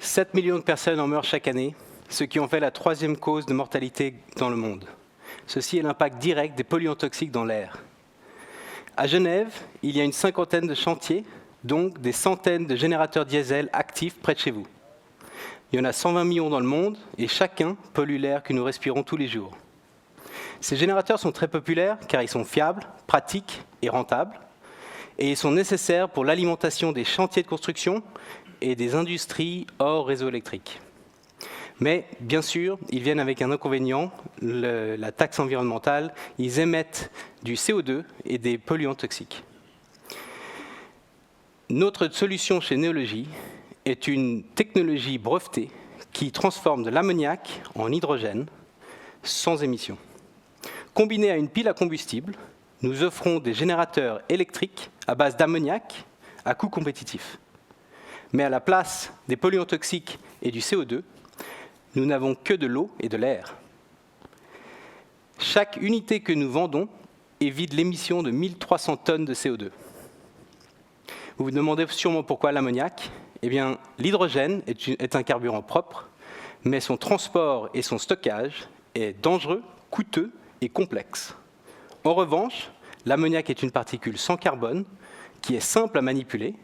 7 millions de personnes en meurent chaque année, ce qui en fait la 3e cause de mortalité dans le monde. Ceci est l'impact direct des polluants toxiques dans l'air. À Genève, il y a une 50aine de chantiers, donc des centaines de générateurs diesel actifs près de chez vous. Il y en a 120 millions dans le monde et chacun pollue l'air que nous respirons tous les jours. Ces générateurs sont très populaires car ils sont fiables, pratiques et rentables. Et ils sont nécessaires pour l'alimentation des chantiers de construction et des industries hors réseau électrique. Mais bien sûr, ils viennent avec un inconvénient, la taxe environnementale. Ils émettent du CO2 et des polluants toxiques. Notre solution chez Neology est une technologie brevetée qui transforme de l'ammoniac en hydrogène sans émission. Combinée à une pile à combustible, nous offrons des générateurs électriques à base d'ammoniac à coût compétitif. Mais à la place des polluants toxiques et du CO2, nous n'avons que de l'eau et de l'air. Chaque unité que nous vendons évite l'émission de 1300 tonnes de CO2. Vous vous demandez sûrement pourquoi l'ammoniac ? Eh bien, l'hydrogène est un carburant propre, mais son transport et son stockage est dangereux, coûteux et complexe. En revanche, l'ammoniac est une particule sans carbone qui est simple à manipuler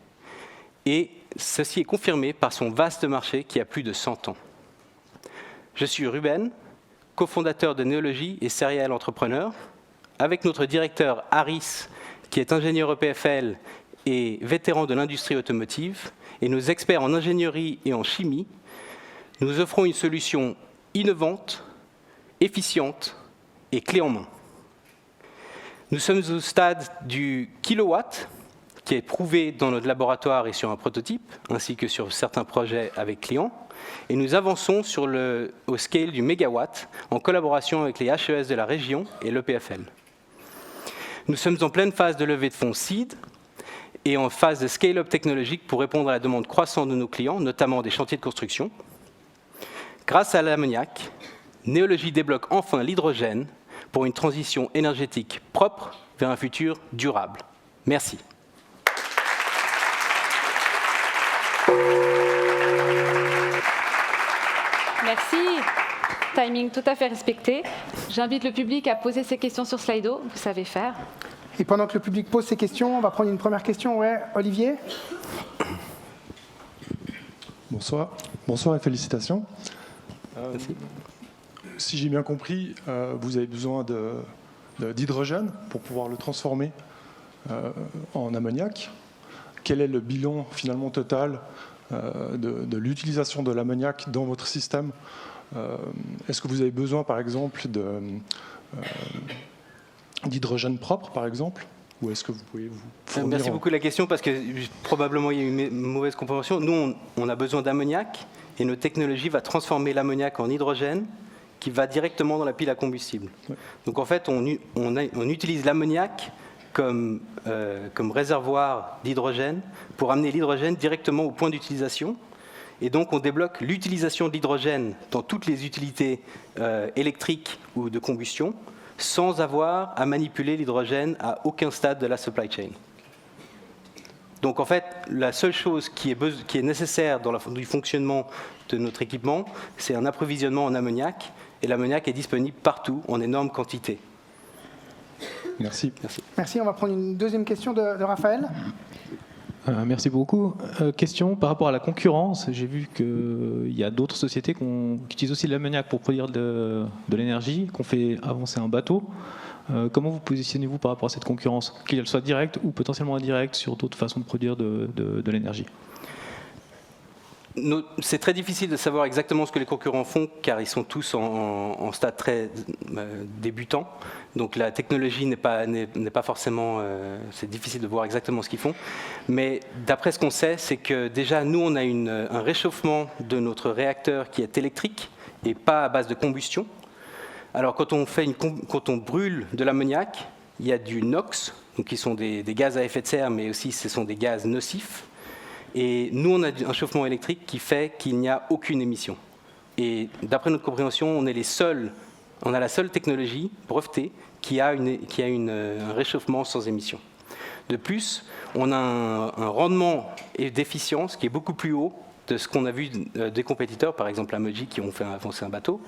et ceci est confirmé par son vaste marché qui a plus de 100 ans. Je suis Ruben, cofondateur de Neology et serial entrepreneur, avec notre directeur Harris, qui est ingénieur EPFL et vétéran de l'industrie automotive, et nos experts en ingénierie et en chimie. Nous offrons une solution innovante, efficiente et clé en main. Nous sommes au stade du kilowatt, qui est prouvé dans notre laboratoire et sur un prototype, ainsi que sur certains projets avec clients. Et nous avançons au scale du mégawatt, en collaboration avec les HES de la région et l'EPFL. Nous sommes en pleine phase de levée de fonds seed et en phase de scale-up technologique pour répondre à la demande croissante de nos clients, notamment des chantiers de construction. Grâce à l'ammoniac, Neology débloque enfin l'hydrogène pour une transition énergétique propre vers un futur durable. Merci. Merci. Timing tout à fait respecté. J'invite le public à poser ses questions sur Slido. Vous savez faire. Et pendant que le public pose ses questions, on va prendre une première question. Ouais, Olivier ? Bonsoir. Bonsoir et félicitations. Merci. Si j'ai bien compris, vous avez besoin d'hydrogène pour pouvoir le transformer en ammoniac. Quel est le bilan finalement total de l'utilisation de l'ammoniac dans votre système? Est-ce que vous avez besoin, par exemple, d'hydrogène propre, par exemple? Ou est-ce que vous pouvez vous fournir... Merci beaucoup de la question, parce que probablement il y a eu une mauvaise compréhension. Nous, on a besoin d'ammoniac, et notre technologie va transformer l'ammoniac en hydrogène, qui va directement dans la pile à combustible. Ouais. Donc en fait, on utilise l'ammoniac comme réservoir d'hydrogène pour amener l'hydrogène directement au point d'utilisation. Et donc on débloque l'utilisation de l'hydrogène dans toutes les utilités électriques ou de combustion, sans avoir à manipuler l'hydrogène à aucun stade de la supply chain. Donc en fait, la seule chose qui est nécessaire dans du fonctionnement de notre équipement, c'est un approvisionnement en ammoniac, et l'ammoniac est disponible partout en énorme quantité. Merci. Merci. On va prendre une deuxième question de Raphaël. Merci beaucoup. Question par rapport à la concurrence. J'ai vu qu'il y a d'autres sociétés qui utilisent aussi de l'ammoniac pour produire de l'énergie, qu'on fait avancer un bateau. Comment vous positionnez-vous par rapport à cette concurrence, qu'elle soit directe ou potentiellement indirecte sur d'autres façons de produire de l'énergie? C'est très difficile de savoir exactement ce que les concurrents font, car ils sont tous en stade très débutant. Donc la technologie n'est pas forcément... c'est difficile de voir exactement ce qu'ils font. Mais d'après ce qu'on sait, c'est que déjà, nous, on a un réchauffement de notre réacteur qui est électrique et pas à base de combustion. Alors quand on brûle de l'ammoniac, il y a du NOx, donc qui sont des gaz à effet de serre, mais aussi ce sont des gaz nocifs. Et nous, on a un chauffement électrique qui fait qu'il n'y a aucune émission. Et d'après notre compréhension, on a la seule technologie brevetée qui a un réchauffement sans émission. De plus, on a un rendement d'efficience qui est beaucoup plus haut de ce qu'on a vu des compétiteurs, par exemple Amoji, qui ont fait avancer un bateau.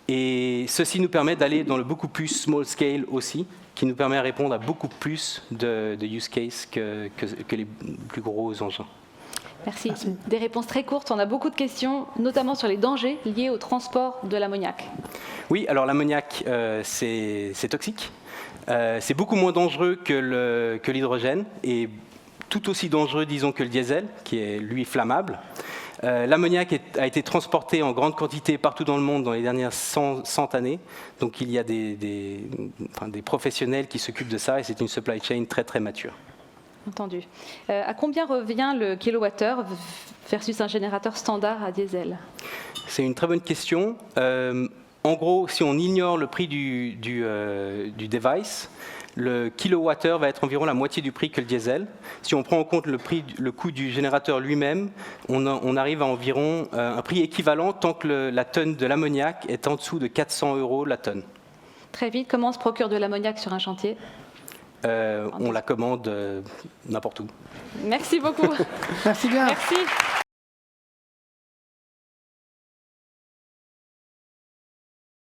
Et ceci nous permet d'aller dans le beaucoup plus small scale aussi, qui nous permet de répondre à beaucoup plus de use cases que les plus gros engins. Merci. Des réponses très courtes. On a beaucoup de questions, notamment sur les dangers liés au transport de l'ammoniac. Oui, alors l'ammoniac, c'est toxique. C'est beaucoup moins dangereux que l'hydrogène et tout aussi dangereux, disons, que le diesel, qui est, lui, flammable. L'ammoniac a été transporté en grande quantité partout dans le monde dans les dernières 100 années. Donc il y a des professionnels qui s'occupent de ça et c'est une supply chain très, très mature. Entendu. À combien revient le kilowattheure versus un générateur standard à diesel? C'est une très bonne question. En gros, si on ignore le prix du device, le kilowattheure va être environ la moitié du prix que le diesel. Si on prend en compte le coût du générateur lui-même, on arrive à environ un prix équivalent tant que la tonne de l'ammoniac est en dessous de 400 € la tonne. Très vite, comment on se procure de l'ammoniac sur un chantier? On la commande n'importe où. Merci beaucoup. Merci bien. Merci.